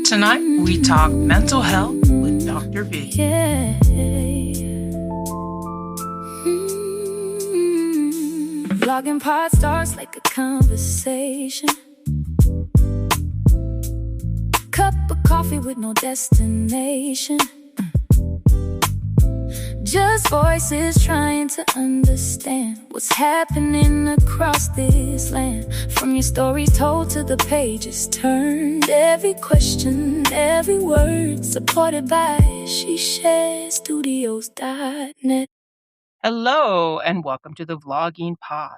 Tonight, we talk mental health with Dr. B. Vlogging pod starts like a conversation. Cup of coffee with no destination. Just voices trying to understand what's happening across this land. From your stories told to the pages turned. Every question, every word, supported by SheSharesStudios.net. Hello, and welcome to the Vlogging Pod.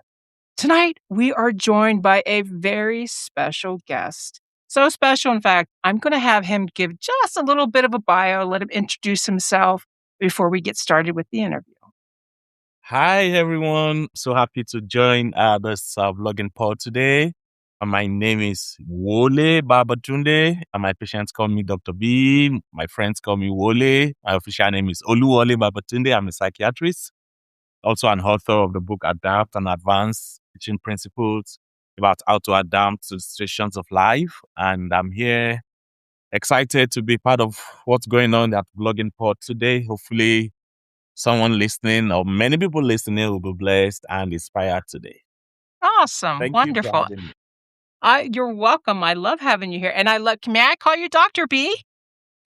Tonight, we are joined by a very special guest. So special, in fact, I'm going to have him give just a little bit of a bio, let him introduce himself before we get started with the interview. Hi, everyone. So happy to join this vlogging pod today. My name is Oluwole Babatunde, and my patients call me Dr. B. My friends call me Wole. My official name is Oluwole Babatunde. I'm a psychiatrist, also an author of the book Adapt and Advance, teaching principles about how to adapt to situations of life. And I'm here excited to be part of what's going on at vlogging pod today. Hopefully, someone listening or many people listening will be blessed and inspired today. Awesome. Thank Wonderful. you for having me. You're welcome. I love having you here. And may I call you Dr. B?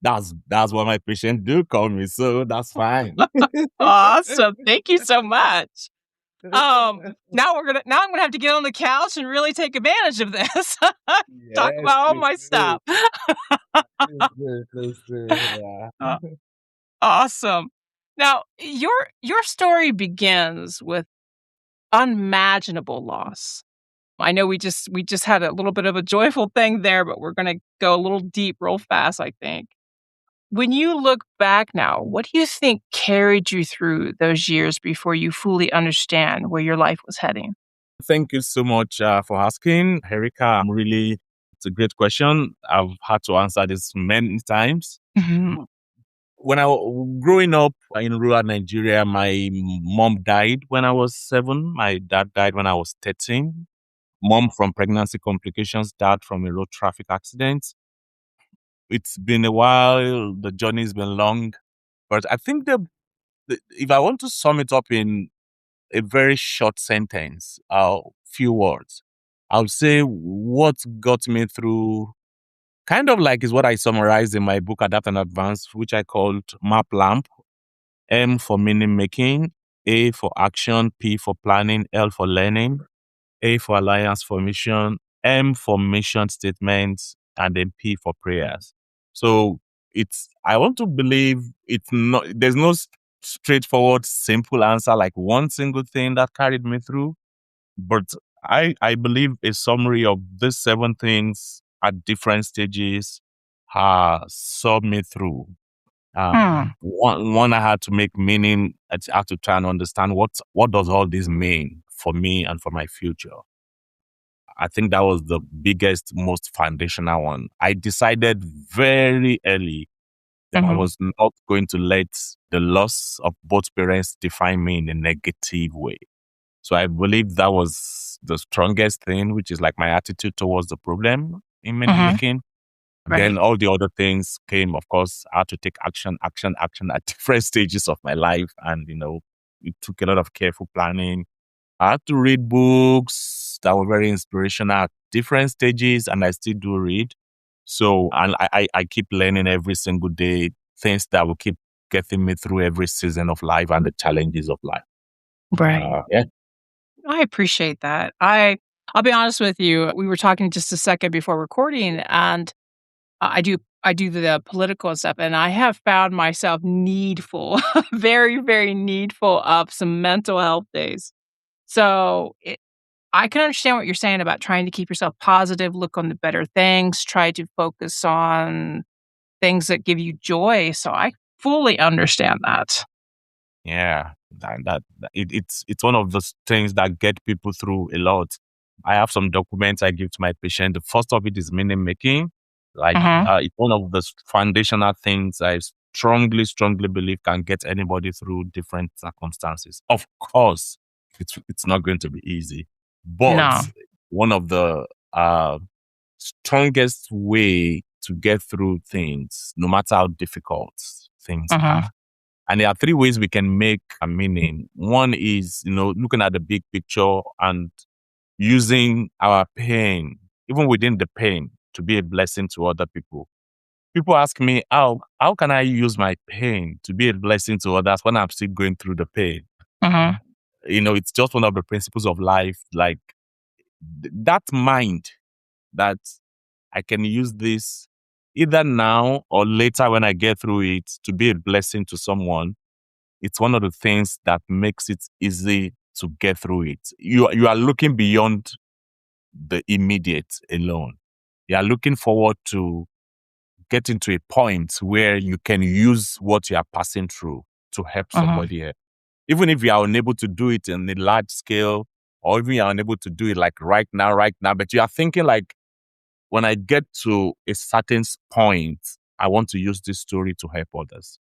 That's what my patients do call me, so that's fine. Awesome. Thank you so much. Now I'm gonna have to get on the couch and really take advantage of this. Talk about all my stuff. Please do. Yeah. Awesome. Now your story begins with unimaginable loss. I know we just had a little bit of a joyful thing there, but we're gonna go a little deep real fast, I think. When you look back now, what do you think carried you through those years before you fully understand where your life was heading? Thank you so much for asking, Erica. It's a great question. I've had to answer this many times. Mm-hmm. When growing up in rural Nigeria, my mom died when I was 7. My dad died when I was 13. Mom from pregnancy complications, dad from a road traffic accident. It's been a while. The journey's been long. But I think if I want to sum it up in a very short sentence, few words, I would say what got me through kind of like is what I summarized in my book, Adapt and Advance, which I called Map Lamp. M for meaning making, A for action, P for planning, L for learning, A for alliance formation, M for mission statements, and then P for prayers. So I want to believe there's no straightforward, simple answer, like one single thing that carried me through. But I believe a summary of these 7 things at different stages saw me through. One, I had to make meaning. I had to try and understand what does all this mean for me and for my future. I think that was the biggest, most foundational one. I decided very early that I was not going to let the loss of both parents define me in a negative way. So I believe that was the strongest thing, which is like my attitude towards the problem in meaning making. Right. Then all the other things came, of course. I had to take action at different stages of my life. And, it took a lot of careful planning. I had to read books that were very inspirational at different stages, and I still do read. So, and I keep learning every single day, things that will keep getting me through every season of life and the challenges of life. Right. Yeah. I appreciate that. I'll be honest with you. We were talking just a second before recording, and I do the political stuff, and I have found myself needful, very, very needful of some mental health days. So I can understand what you're saying about trying to keep yourself positive, look on the better things, try to focus on things that give you joy. So I fully understand that. Yeah, it's one of those things that get people through a lot. I have some documents I give to my patient. The first of it is meaning making. It's one of the foundational things I strongly believe can get anybody through different circumstances. Of course, it's not going to be easy, but one of the strongest way to get through things, no matter how difficult things Mhm. are. And there are three ways we can make a meaning. One is, looking at the big picture and using our pain, even within the pain, to be a blessing to other people. People ask me, how can I use my pain to be a blessing to others when I'm still going through the pain? Mhm. It's just one of the principles of life. Like that mind that I can use this either now or later when I get through it to be a blessing to someone. It's one of the things that makes it easy to get through it. You are looking beyond the immediate alone. You are looking forward to getting to a point where you can use what you are passing through to help Mhm. somebody else. Even if you are unable to do it in a large scale, or even you are unable to do it like right now, but you are thinking like, when I get to a certain point, I want to use this story to help others.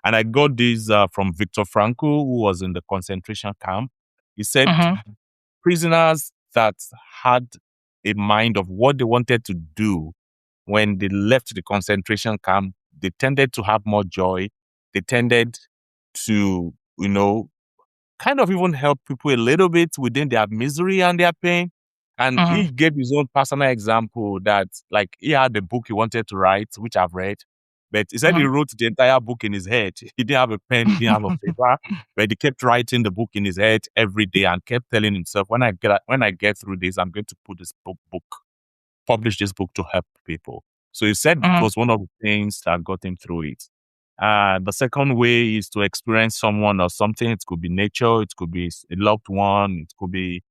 And I got this from Viktor Frankl, who was in the concentration camp. He said Mhm. prisoners that had a mind of what they wanted to do when they left the concentration camp, they tended to have more joy. They tended to, kind of even help people a little bit within their misery and their pain. And Mhm. he gave his own personal example that, like, he had a book he wanted to write, which I've read, but he said he Mhm. wrote the entire book in his head. He didn't have a pen, he didn't have a paper, but he kept writing the book in his head every day and kept telling himself, when I get through this, I'm going to put this book, publish this book to help people. So he said it Mhm. was one of the things that got him through it. The second way is to experience someone or something. It could be nature, it could be a loved one, it could be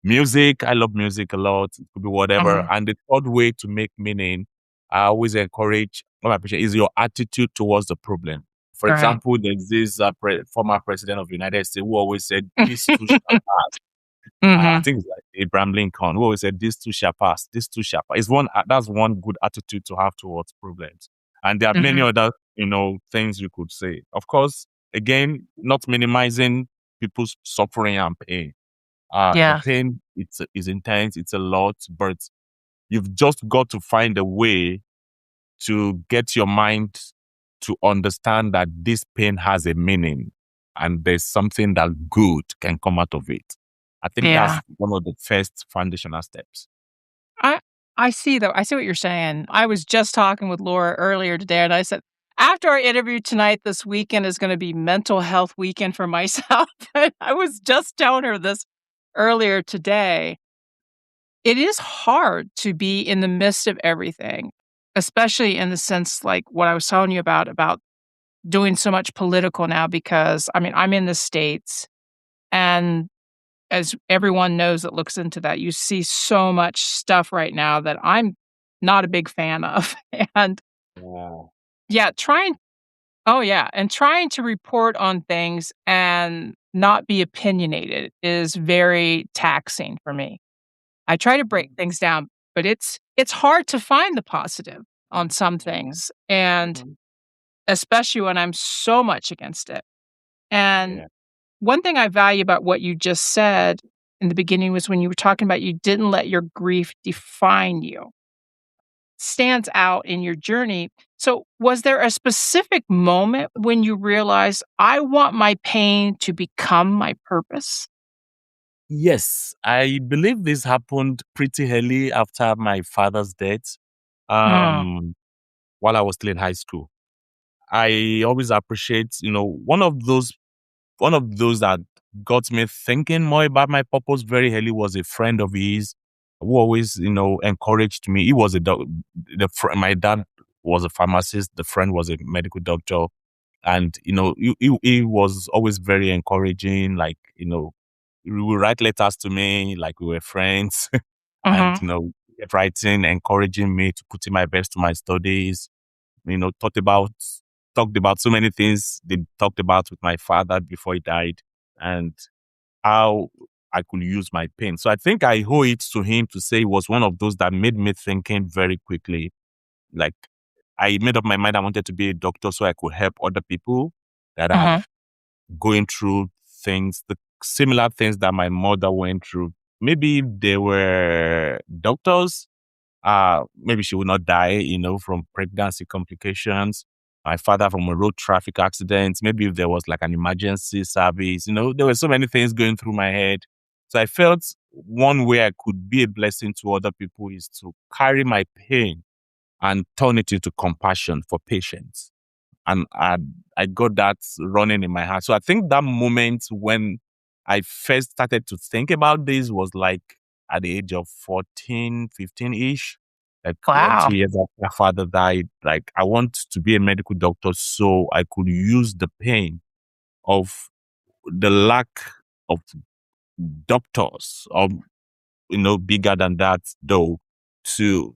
music. I love music a lot. It could be whatever. Mhm. And the third way to make meaning, I always encourage what I appreciate is your attitude towards the problem. For Right. example, there's this former president of the United States who always said, "This too shall pass." I Mhm. think it's like Abraham Lincoln who always said, "This too shall pass. This too shall pass." It's that's one good attitude to have towards problems. And there are many Mhm. other, things you could say. Of course, again, not minimizing people's suffering and pain. The Yeah. pain is intense. It's a lot, but you've just got to find a way to get your mind to understand that this pain has a meaning and there's something that good can come out of it. I think Yeah. that's one of the first foundational steps. I I see though. I see what you're saying. I was just talking with Laura earlier today, and I said, after our interview tonight, this weekend is gonna be mental health weekend for myself. And I was just telling her this earlier today. It is hard to be in the midst of everything, especially in the sense like what I was telling you about doing so much political now because, I mean, I'm in the States, and as everyone knows that looks into that, you see so much stuff right now that I'm not a big fan of. And Wow. yeah, trying to report on things and not be opinionated is very taxing for me. I try to break things down, but it's hard to find the positive on some things, and Mhm. especially when I'm so much against it. And Yeah. one thing I value about what you just said in the beginning was when you were talking about you didn't let your grief define you. Stands out in your journey. So, was there a specific moment when you realized, "I want my pain to become my purpose?" Yes, I believe this happened pretty early after my father's death, Mm, um, while I was still in high school. I always appreciate, one of those that got me thinking more about my purpose very early was a friend of his who always, encouraged me. He was my dad was a pharmacist. The friend was a medical doctor. And, he was always very encouraging. Like, he would write letters to me like we were friends. And, mhm, kept writing, encouraging me to put in my best to my studies, talked about so many things they talked about with my father before he died and how I could use my pain. So I think I owe it to him to say he was one of those that made me thinking very quickly. Like I made up my mind I wanted to be a doctor so I could help other people that are mhm, going through the similar things that my mother went through. Maybe they were doctors, maybe she would not die, from pregnancy complications. My father from a road traffic accident. Maybe if there was like an emergency service, there were so many things going through my head. So I felt one way I could be a blessing to other people is to carry my pain and turn it into compassion for patients. And I got that running in my heart. So I think that moment when I first started to think about this was like at the age of 14, 15-ish, like one, Wow. 2 years after my father died. Like I want to be a medical doctor so I could use the pain of the lack of doctors, or bigger than that though, to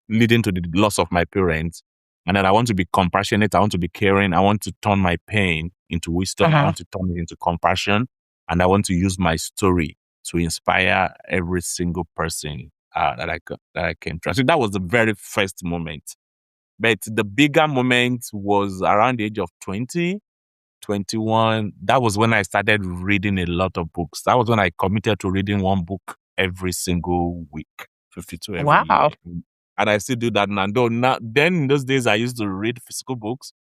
leading to the loss of my parents. And then I want to be compassionate. I want to be caring. I want to turn my pain into wisdom. I Uh-huh. want to turn it into compassion. And I want to use my story to inspire every single person that I came to. So that was the very first moment. But the bigger moment was around the age of 20, 21. That was when I started reading a lot of books. That was when I committed to reading one book every single week, 52 every year. Wow. And I still do that now. Though now, then in those days, I used to read physical books.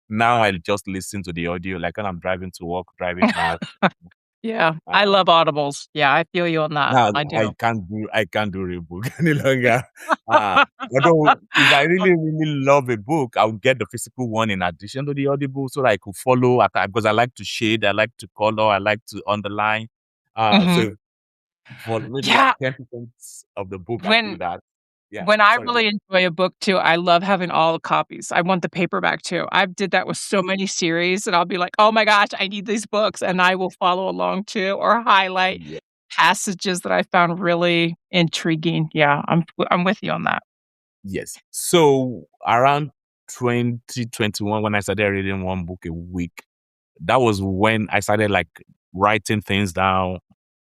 Now I just listen to the audio, like when I'm driving to work, driving back. Yeah, I Uh, love audibles. Yeah, I feel you on that. Now I do. I can't do real book any longer. Uh, although if I really, really love a book, I'll get the physical one in addition to the audible so that I could follow because I like to shade, I like to color, I like to underline. Mhm. So for maybe like Yeah, 10% of the book, I do when that. Yeah. when I Sorry. really enjoy a book too, I love having all the copies. I want the paperback too. I did that with so many series, and I'll be like, "Oh my gosh, I need these books," and I will follow along too, or highlight Yeah. passages that I found really intriguing. Yeah, I'm with you on that. Yes. So around 2021, when I started reading one book a week, that was when I started like writing things down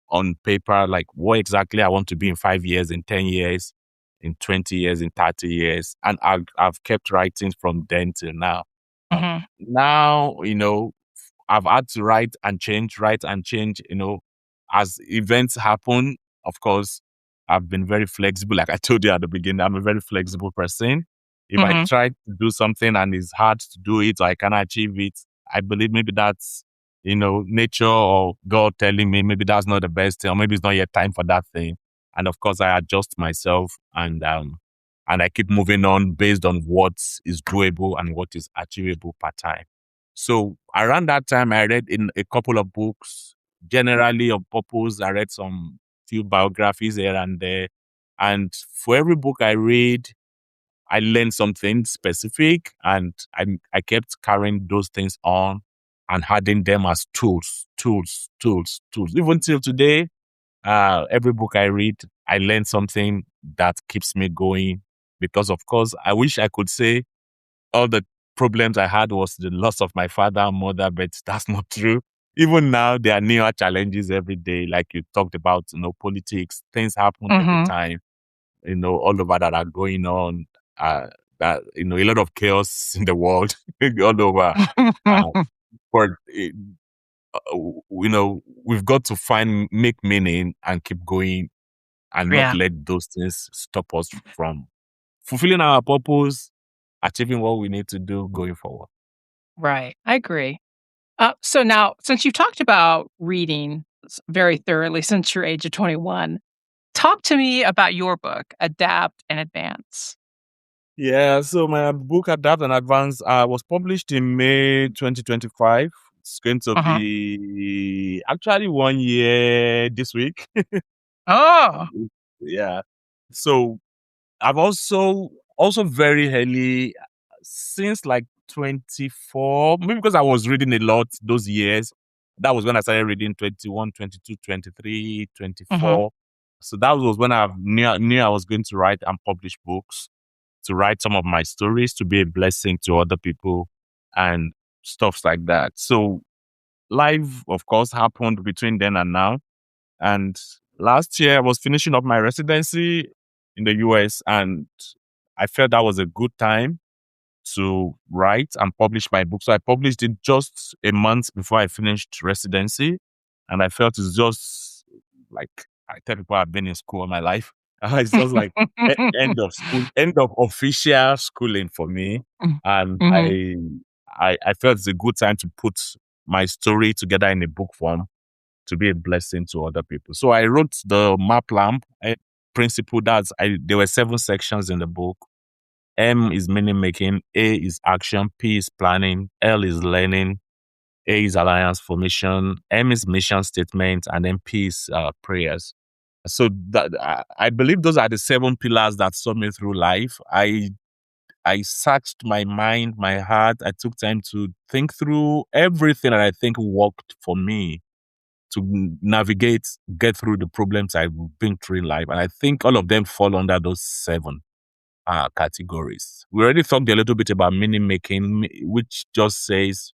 on paper, like what exactly I want to be in 5 years, in 10 years, in 20 years, in 30 years. And I've kept writing from then till now. Mhm. Now, I've had to write and change, as events happen. Of course, I've been very flexible. Like I told you at the beginning, I'm a very flexible person. If I Mhm. try to do something and it's hard to do it or I cannot achieve it, I believe maybe that's, nature or God telling me maybe that's not the best thing, or maybe it's not yet time for that thing. And of course, I adjust myself and I keep moving on based on what is doable and what is achievable per time. So around that time, I read in a couple of books, generally of purpose. I read some few biographies here and there. And for every book I read, I learned something specific, and I kept carrying those things on and adding them as tools. Even till today, every book I read, I learn something that keeps me going. Because of course, I wish I could say all the problems I had was the loss of my father and mother, but that's not true. Even now, there are newer challenges every day, like you talked about, politics, things happen every Mhm. time, all over that are going on, uh, that, a lot of chaos in the world, all over. Uh, but, we've got to make meaning and keep going and not Yeah, let those things stop us from fulfilling our purpose, achieving what we need to do going forward. right. I agree. So now, since you've talked about reading very thoroughly since your age of 21, talk to me about your book, Adapt and Advance. Yeah, so my book Adapt and Advance was published in May 2025. It's going to Uh-huh. be actually 1 year this week. Oh. Yeah. So I've also very early, since like 24, maybe because I was reading a lot those years. That was when I started reading 21, 22, 23, twenty Mhm. four. So that was when I knew I was going to write and publish books, to write some of my stories, to be a blessing to other people and stuff like that. So life, of course, happened between then and now. And last year I was finishing up my residency in the US, and I felt that was a good time to write and publish my book. So I published it just a month before I finished residency. And I felt it's just like I tell people I've been in school all my life. It's just like end of school, end of official schooling for me. Mm. And Mhm. I felt it's a good time to put my story together in a book form to be a blessing to other people. So I wrote the map lamp principle. There were 7 sections in the book. M is meaning making, A is action, P is planning, L is learning, A is alliance formation, M is mission statement, and then P is prayers. So I believe those are the 7 pillars that saw me through life. I searched my mind, my heart. I took time to think through everything that I think worked for me to navigate, get through the problems I've been through in life. And I think all of them fall under those 7 categories. We already talked a little bit about meaning making, which just says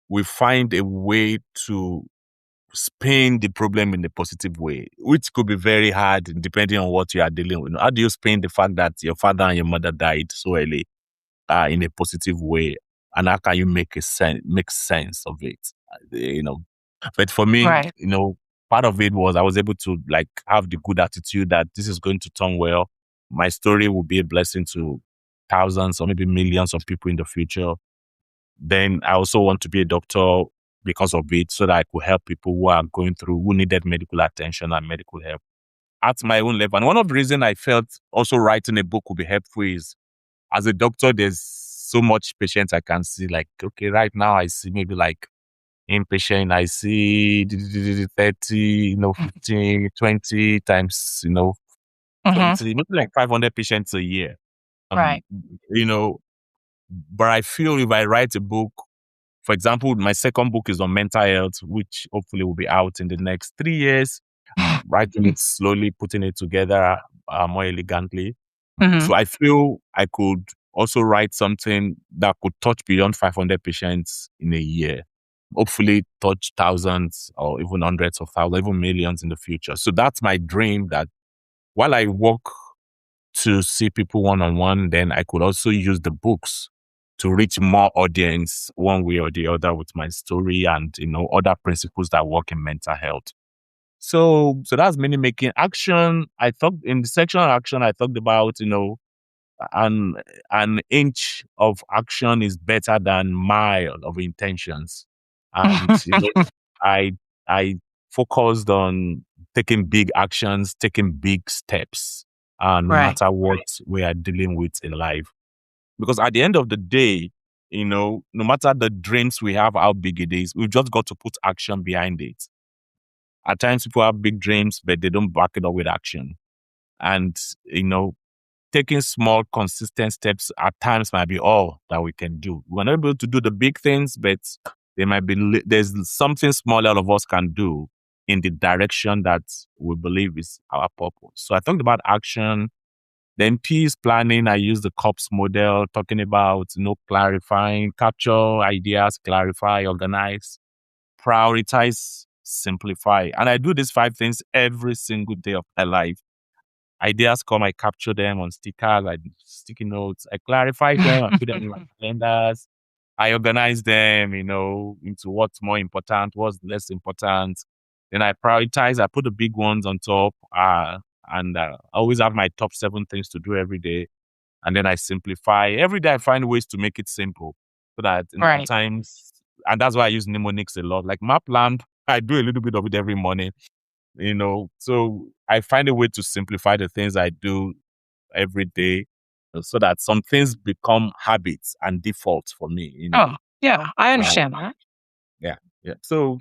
we find a way to spin the problem in a positive way, which could be very hard depending on what you are dealing with. How do you spin the fact that your father and your mother died so early in a positive way? And how can you make sense of it? You know, but for me, Right. part of it was I was able to like have the good attitude that this is going to turn well. My story will be a blessing to thousands or maybe millions of people in the future. Then I also want to be a doctor because of it, so that I could help people who needed medical attention and medical help at my own level. And one of the reasons I felt also writing a book would be helpful is as a doctor, there's so much patients I can see. Like, okay, right now I see maybe like inpatient, I see 30, 15, 20 times, Mhm. 20, maybe like 500 patients a year. Um, Right. you know, but I feel if I write a book, for example, my second book is on mental health, which hopefully will be out in the next 3 years. I'm writing it slowly, putting it together more elegantly. Mhm. So I feel I could also write something that could touch beyond 500 patients in a year. Hopefully touch thousands or even hundreds of thousands, even millions in the future. So that's my dream, that while I work to see people one-on-one, then I could also use the books to reach more audience one way or the other with my story and, other principles that work in mental health. So that's meaning making action. I thought in the section of action, I talked about, an an inch of action is better than mile of intentions. And I I focused on taking big actions, taking big steps, no Right. matter what we are dealing with in life. Because at the end of the day, no matter the dreams we have, how big it is, we've just got to put action behind it. At times people have big dreams, but they don't back it up with action. And, taking small, consistent steps at times might be all that we can do. We're not able to do the big things, but there's something small all of us can do in the direction that we believe is our purpose. So I talked about action. Then peace planning, I use the COPS model, talking about, clarifying, capture ideas, clarify, organize, prioritize, simplify. And I do these 5 things every single day of my life. Ideas come, I capture them on stickers, I do sticky notes, I clarify them, I put them in my calendars. I organize them, into what's more important, what's less important. Then I prioritize, I put the big ones on top, and I always have my top 7 things to do every day. And then I simplify. Every day I find ways to make it simple so that, at Right. times, and that's why I use mnemonics a lot. Like map lamp, I do a little bit of it every morning. So I find a way to simplify the things I do every day so that some things become habits and defaults for me. Oh, yeah, I Uh, understand that. yeah, yeah. So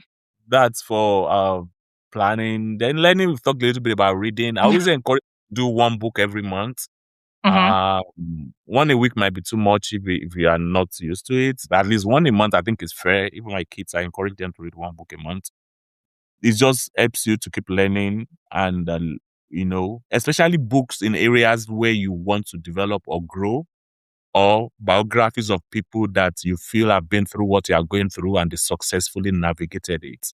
that's for planning. Then learning, we've talked a little bit about reading. I always encourage to do 1 book every month. Mhm. 1 a week might be too much if you are not used to it. But at least 1 a month, I think is fair. Even my kids, I encourage them to read 1 book a month. It just helps you to keep learning and, especially books in areas where you want to develop or grow, or biographies of people that you feel have been through what you are going through and they successfully navigated it.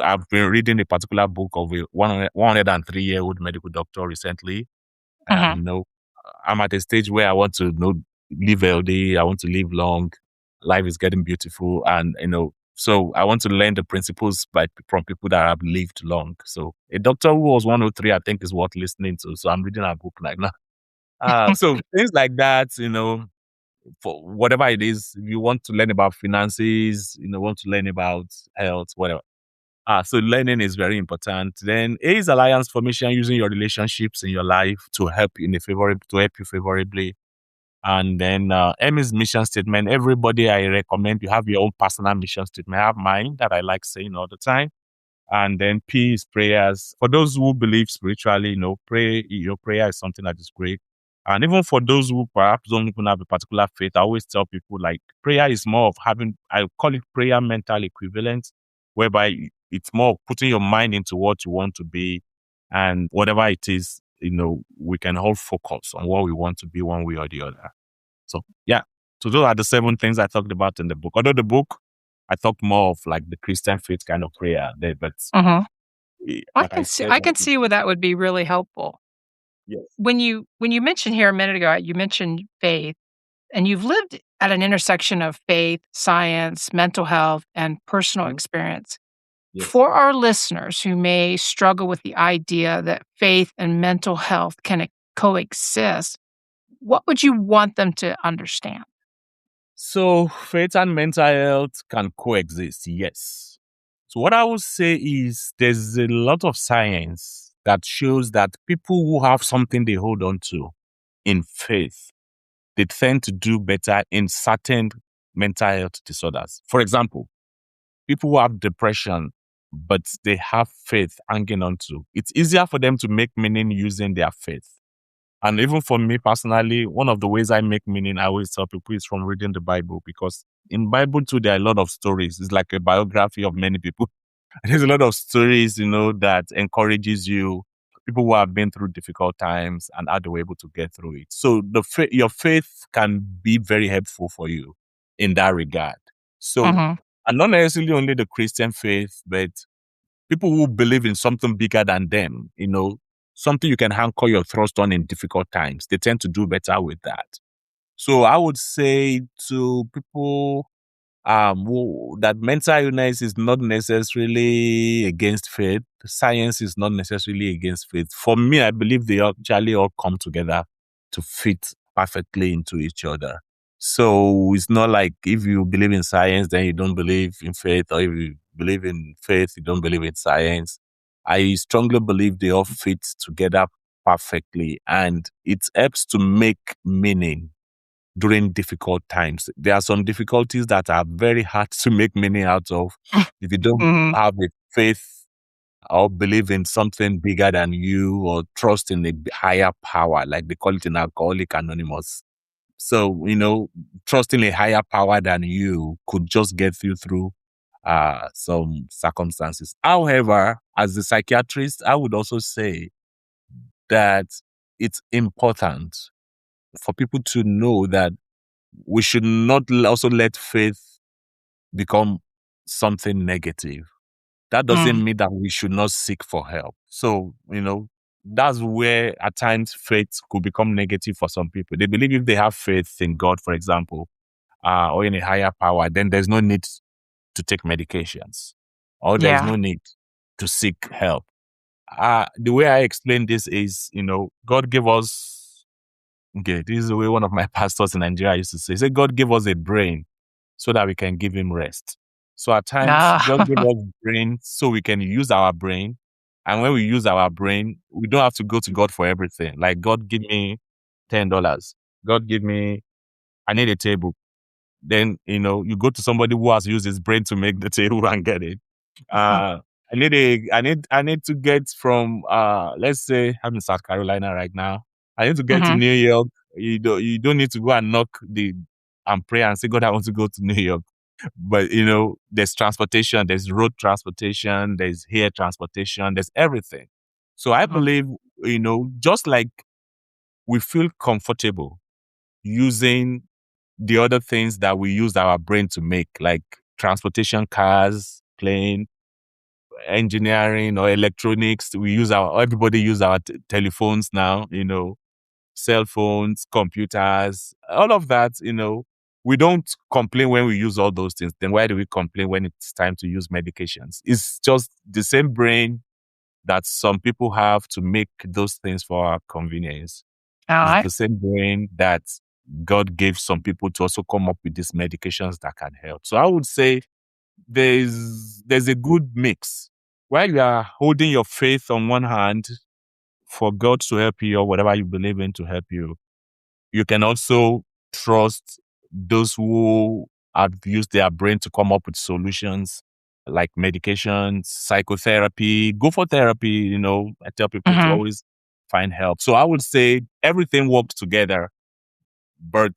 I've been reading a particular book of a 103-year-old medical doctor recently. And, Mhm. I'm at a stage where I want to, live healthy. I want to live long. Life is getting beautiful. And, So I want to learn the principles from people that have lived long. So a doctor who was 103, I think, is worth listening to. So I'm reading a book right now. So things like that, for whatever it is, if you want to learn about finances, want to learn about health, whatever. So learning is very important. Then A is alliance formation, using your relationships in your life to help you to help you favorably. And then M is mission statement. Everybody, I recommend you have your own personal mission statement. I have mine that I like saying all the time. And then P is prayers. For those who believe spiritually, prayer is something that is great. And even for those who perhaps don't even have a particular faith, I always tell people like prayer is more of I call it prayer mental equivalent, whereby it's more of putting your mind into what you want to be, and whatever it is, we can all focus on what we want to be one way or the other. So, yeah. So those are the 7 things I talked about in the book. Although the book, I talked more of like the Christian faith kind of prayer there, but Mhm. like I said, I can see where that would be really helpful. yes. When you mentioned here a minute ago, you mentioned faith, and you've lived at an intersection of faith, science, mental health, and personal Mhm. experience. Yes. For our listeners who may struggle with the idea that faith and mental health can coexist, what would you want them to understand? So faith and mental health can coexist, yes. So what I would say is there's a lot of science that shows that people who have something they hold on to in faith, they tend to do better in certain mental health disorders. For example, people who have depression, but they have faith hanging on to, it's easier for them to make meaning using their faith. And even for me personally, one of the ways I make meaning, I always tell people, is from reading the Bible, because in Bible too, there are a lot of stories. It's like a biography of many people. There's a lot of stories, that encourages you, people who have been through difficult times and how they were able to get through it. So your faith can be very helpful for you in that regard. So, Mhm. and not necessarily only the Christian faith, but people who believe in something bigger than them, something you can anchor your trust on in difficult times, they tend to do better with that. So I would say to people that mental illness is not necessarily against faith. Science is not necessarily against faith. For me, I believe they actually all come together to fit perfectly into each other. So it's not like if you believe in science, then you don't believe in faith, or if you believe in faith, you don't believe in science. I strongly believe they all fit together perfectly, and it helps to make meaning during difficult times. There are some difficulties that are very hard to make meaning out of if you don't Mhm. have a faith or believe in something bigger than you, or trust in a higher power, like they call it in Alcoholic Anonymous. So, trusting a higher power than you could just get you through some circumstances. However, as a psychiatrist, I would also say that it's important for people to know that we should not also let faith become something negative. That Mm. doesn't mean that we should not seek for help. So, that's where at times faith could become negative for some people. They believe if they have faith in God, for example, or in a higher power, then there's no need to take medications, or there's Yeah. no need to seek help. The way I explain this is, God gave us, okay, this is the way one of my pastors in Nigeria used to say. He said, God gave us a brain so that we can give him rest. So at times, God gave Ah. us brain so we can use our brain. And when we use our brain, we don't have to go to God for everything. Like, God, give me $10. God, I need a table. Then, you go to somebody who has used his brain to make the table and get it. Uh, I need to get from, let's say I'm in South Carolina right now. I need to get to Mhm. New York. You don't need to go and and pray and say, God, I want to go to New York. But, there's transportation, there's road transportation, there's air transportation, there's everything. So I Mhm. believe, just like we feel comfortable using the other things that we use our brain to make, like transportation, cars, plane, engineering, or electronics. Everybody use our telephones now, cell phones, computers, all of that, we don't complain when we use all those things. Then why do we complain when it's time to use medications? It's just the same brain that some people have to make those things for our convenience. All It's right. the same brain that God gave some people to also come up with these medications that can help. So I would say there's a good mix. While you are holding your faith on one hand for God to help you or whatever you believe in to help you, you can also trust those who have used their brain to come up with solutions like medications, psychotherapy. Go for therapy. I tell people to Mhm. always find help. So I would say everything works together, but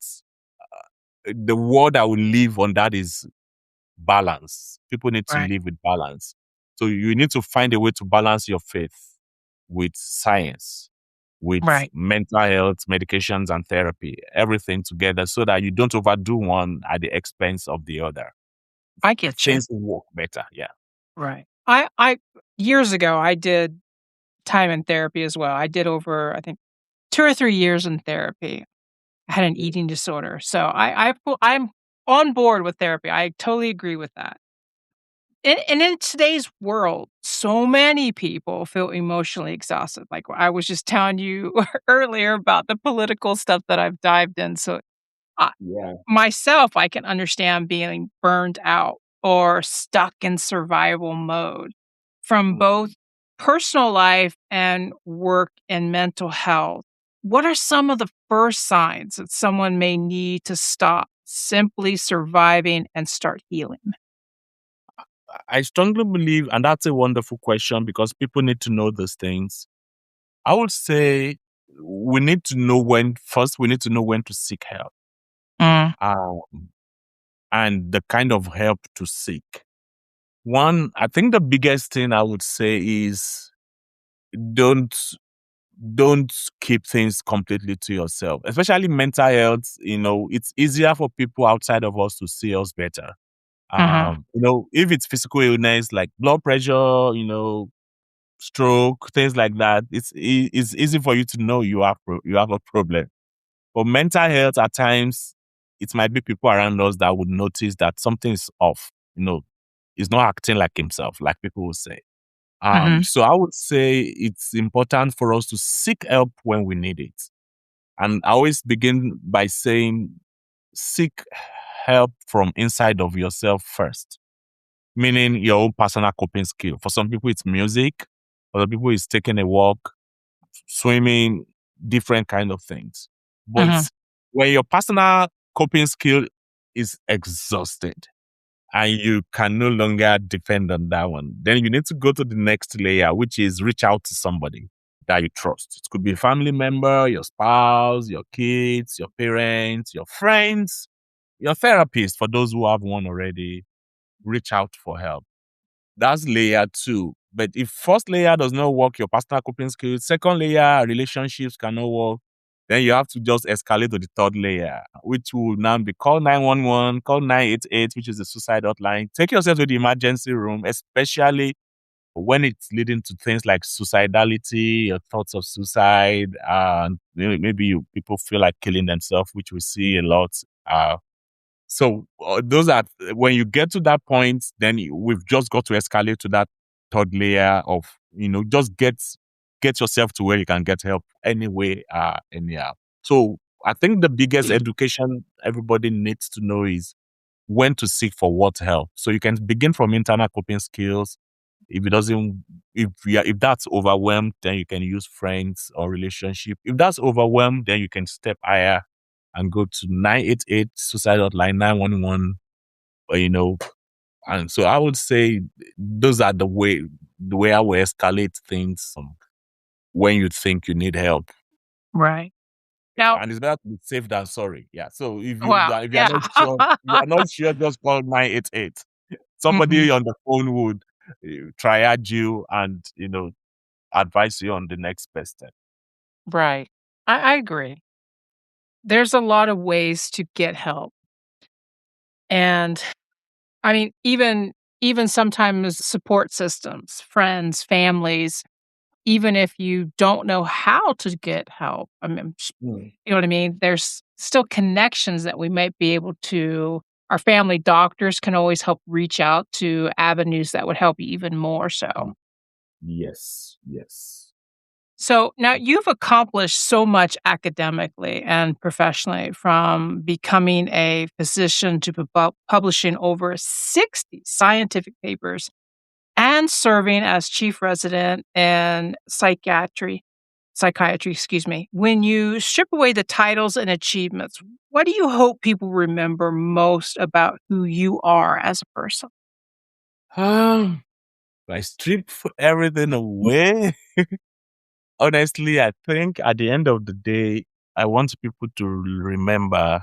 the word I will leave on that is balance. People need to Right. live with balance. So you need to find a way to balance your faith with science, with Right. mental health, medications, and therapy, everything together so that you don't overdo one at the expense of the other. I get you. Things will work better. Yeah. Right. I years ago, I did time in therapy as well. I did over, I think, 2 or 3 years in therapy. I had an eating disorder, so I'm on board with therapy. I totally agree with that. And in today's world, so many people feel emotionally exhausted. Like I was just telling you earlier about the political stuff that I've dived in. So I Yeah. myself, I can understand being burned out or stuck in survival mode from both personal life and work and mental health. What are some of the first signs that someone may need to stop simply surviving and start healing? I strongly believe, and that's a wonderful question because people need to know these things. I would say we need to know when to seek help. Mm, Um, and the kind of help to seek. One, I think the biggest thing I would say is don't don't keep things completely to yourself. Especially mental health, it's easier for people outside of us to see us better. mhm, If it's physical illness like blood pressure, stroke, things like that, it's easy for you to know you have a problem. But mental health, at times, it might be people around us that would notice that something is off. He's not acting like himself, like people will say. mhm, So I would say it's important for us to seek help when we need it. And I always begin by saying, seek help from inside of yourself first, meaning your own personal coping skill. For some people, it's music. For other people, it's taking a walk, swimming, different kind of things. But mhm, when your personal coping skill is exhausted and you can no longer depend on that one, then you need to go to the next layer, which is reach out to somebody that you trust. It could be a family member, your spouse, your kids, your parents, your friends, your therapist, for those who have one already. Reach out for help. That's layer two. But if first layer does not work, your personal coping skills, second layer, relationships cannot work, then you have to just escalate to the third layer, which will now be call 911, call 988, which is the suicide hotline. Take yourself to the emergency room, especially when it's leading to things like suicidality, your thoughts of suicide, and maybe people feel like killing themselves, which we see a lot. So those are when you get to that point, then we've just got to escalate to that third layer of just get yourself to where you can get help anyway, anyhow. So I think the biggest education everybody needs to know is when to seek for what help. So you can begin from internal coping skills. If it doesn't, if that's overwhelmed, then you can use friends or relationship. If that's overwhelmed, then you can step higher and go to 988 suicide hotline 911. But and so I would say those are the way I will escalate things when you think you need help. right. Now And it's better to be safe than sorry. Yeah. So wow, if you're not yeah. sure, just call 988. Mhm, Somebody on the phone would triage you and advise you on the next best step. right. I agree. There's a lot of ways to get help, and, I mean, even sometimes support systems, friends, families, even if you don't know how to get help. I mean, Mm. you know what I mean? There's still connections that we might be able to our family doctors can always help reach out to avenues that would help you even more so. Yes, yes. So now you've accomplished so much academically and professionally from becoming a physician to publishing over 60 scientific papers and serving as chief resident in psychiatry, excuse me. When you strip away the titles and achievements, what do you hope people remember most about who you are as a person? Um, I strip everything away. Honestly, I think at the end of the day, I want people to remember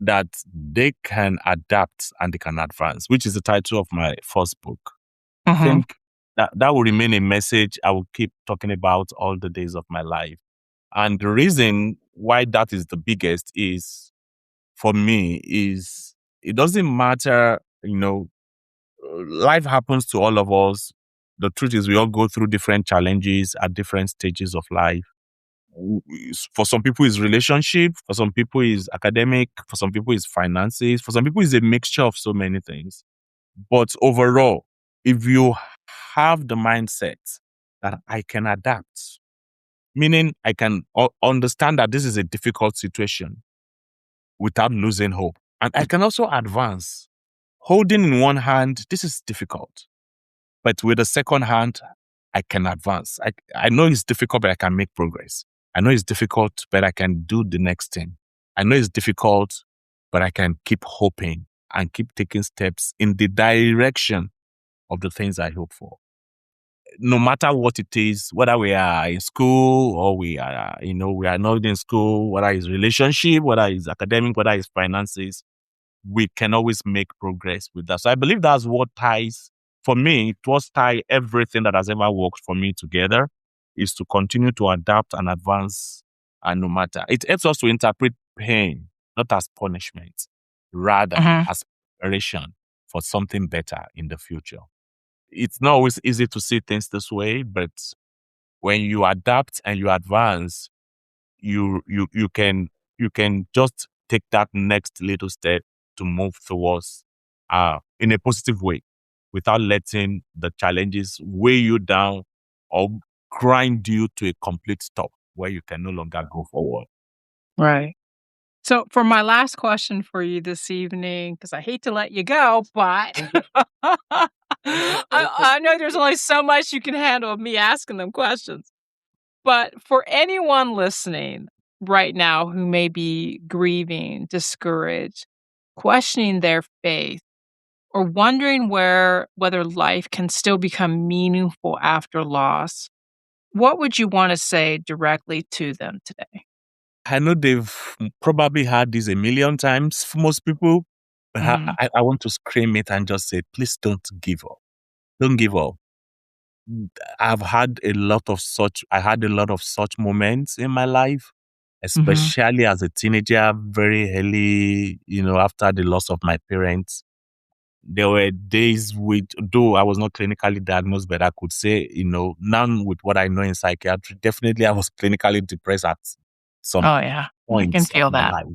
that they can adapt and they can advance, which is the title of my first book. I Mhm. think that will remain a message I will keep talking about all the days of my life. And the reason why that is the biggest is for me is it doesn't matter, life happens to all of us. The truth is we all go through different challenges at different stages of life. For some people it's relationship, for some people it's academic, for some people it's finances, for some people it's a mixture of so many things. But overall, if you have the mindset that I can adapt, meaning I can understand that this is a difficult situation without losing hope, and I can also advance. Holding in one hand, this is difficult, but with the second hand, I can advance. I know it's difficult, but I can make progress. I know it's difficult, but I can do the next thing. I know it's difficult, but I can keep hoping and keep taking steps in the direction of the things I hope for. No matter what it is, whether we are in school or we are not in school, whether it's relationship, whether it's academic, whether it's finances, we can always make progress with that. So I believe that's what ties, for me, it was tie everything that has ever worked for me together is to continue to adapt and advance. And no matter, it helps us to interpret pain, not as punishment, rather Mhm. as preparation for something better in the future. It's not always easy to see things this way, but when you adapt and you advance, you can just take that next little step to move towards in a positive way without letting the challenges weigh you down or grind you to a complete stop where you can no longer go forward. Right. So for my last question for you this evening, because I hate to let you go, but I know there's only so much you can handle of me asking them questions. But for anyone listening right now who may be grieving, discouraged, questioning their faith, or wondering whether life can still become meaningful after loss, what would you want to say directly to them today? I know they've probably heard this a million times for most people, but Mhm. I want to scream it and just say, please don't give up. Don't give up. I had a lot of such moments in my life, Mhm. especially as a teenager, very early, after the loss of my parents. There were days though I was not clinically diagnosed, but I could say, now with what I know in psychiatry, definitely I was clinically depressed at some Oh, yeah. I can points of feel my that. life.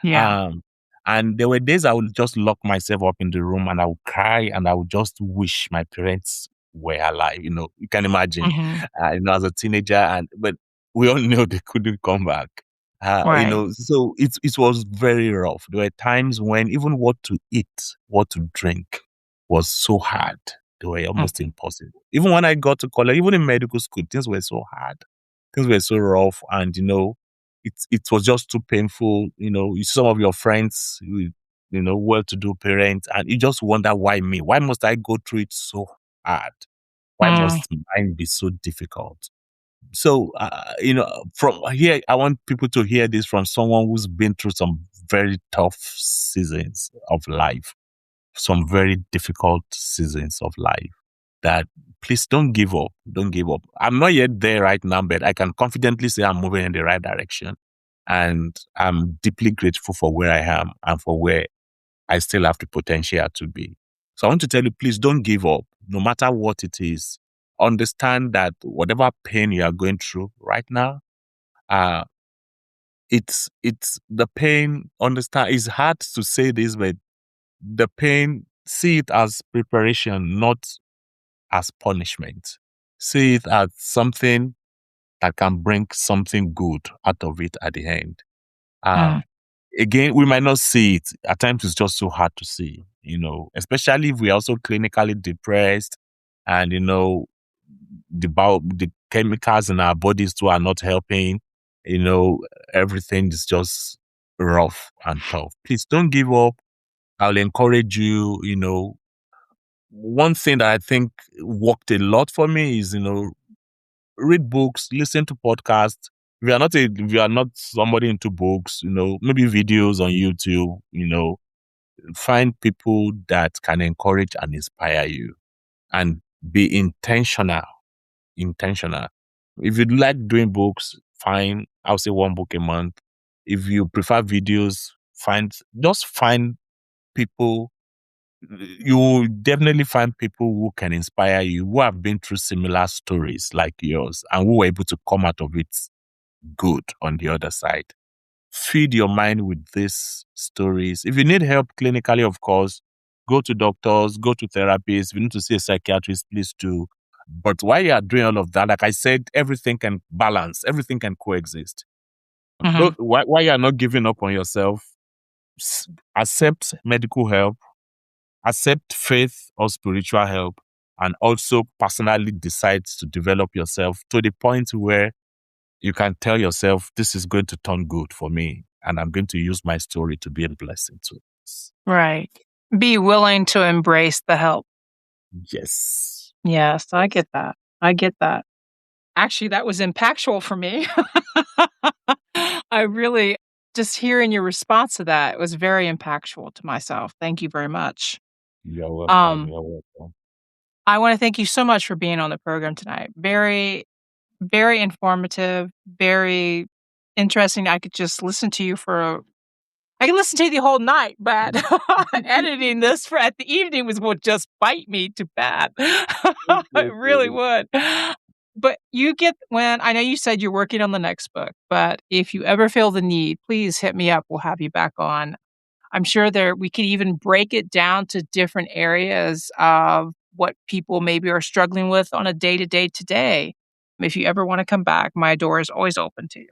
Yeah. Um, and there were days I would just lock myself up in the room and I would cry and I would just wish my parents were alive. You can imagine, Mhm. as a teenager, but we all knew they couldn't come back. Right. So it was very rough. There were times when even what to eat, what to drink was so hard. They were almost Mhm. impossible. Even when I got to college, even in medical school, things were so hard. Things were so rough, and it was just too painful. Some of your friends, well-to-do parents, and you just wonder why me? Why must I go through it so hard? Why Mm. must mine be so difficult? So, from here, I want people to hear this from someone who's been through some very tough seasons of life, some very difficult seasons of life. That please don't give up. Don't give up. I'm not yet there right now, but I can confidently say I'm moving in the right direction. And I'm deeply grateful for where I am and for where I still have the potential to be. So I want to tell you, please don't give up, no matter what it is. understand that whatever pain you are going through right now, uh, it's the pain. Understand, it's hard to say this, but the pain, see it as preparation, not as punishment. See it as something that can bring something good out of it at the end. Uh, Mm. Again, we might not see it. At times, it's just so hard to see, especially if we're also clinically depressed and, the chemicals in our bodies too are not helping. Everything is just rough and tough. Please don't give up. I'll encourage you. One thing that I think worked a lot for me is, read books, listen to podcasts. If you are not somebody into books, maybe videos on YouTube, find people that can encourage and inspire you, and be intentional. Intentional. If you like doing books, fine. I'll say one book a month. If you prefer videos, just find people. You will definitely find people who can inspire you, who have been through similar stories like yours, and who were able to come out of it good on the other side. Feed your mind with these stories. If you need help clinically, of course, go to doctors, go to therapists. If you need to see a psychiatrist, please do. But while you are doing all of that, like I said, everything can balance, everything can coexist. Mhm. While you are not giving up on yourself, accept medical help, accept faith or spiritual help, and also personally decide to develop yourself to the point where you can tell yourself, this is going to turn good for me, and I'm going to use my story to be a blessing to others. Right. Be willing to embrace the help. Yes. Yes, I get that. I get that. Actually, that was impactful for me. I really just hearing your response to that was very impactful to myself. Thank you very much. You're welcome. Um, You're welcome. I wanna thank you so much for being on the program tonight. Very, very informative, very interesting. I could listen to you the whole night, but editing this for at the evening would just bite me too bad. It really would. But I know you said you're working on the next book, but if you ever feel the need, please hit me up. We'll have you back on. I'm sure we could even break it down to different areas of what people maybe are struggling with on a day-to-day today. If you ever wanna come back, my door is always open to you.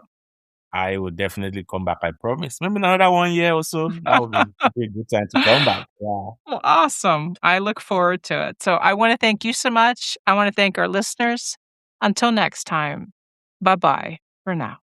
I will definitely come back. I promise. Maybe another 1 year or so. That would be a good time to come back. Yeah. Well, awesome. I look forward to it. So I want to thank you so much. I want to thank our listeners. Until next time, bye bye for now.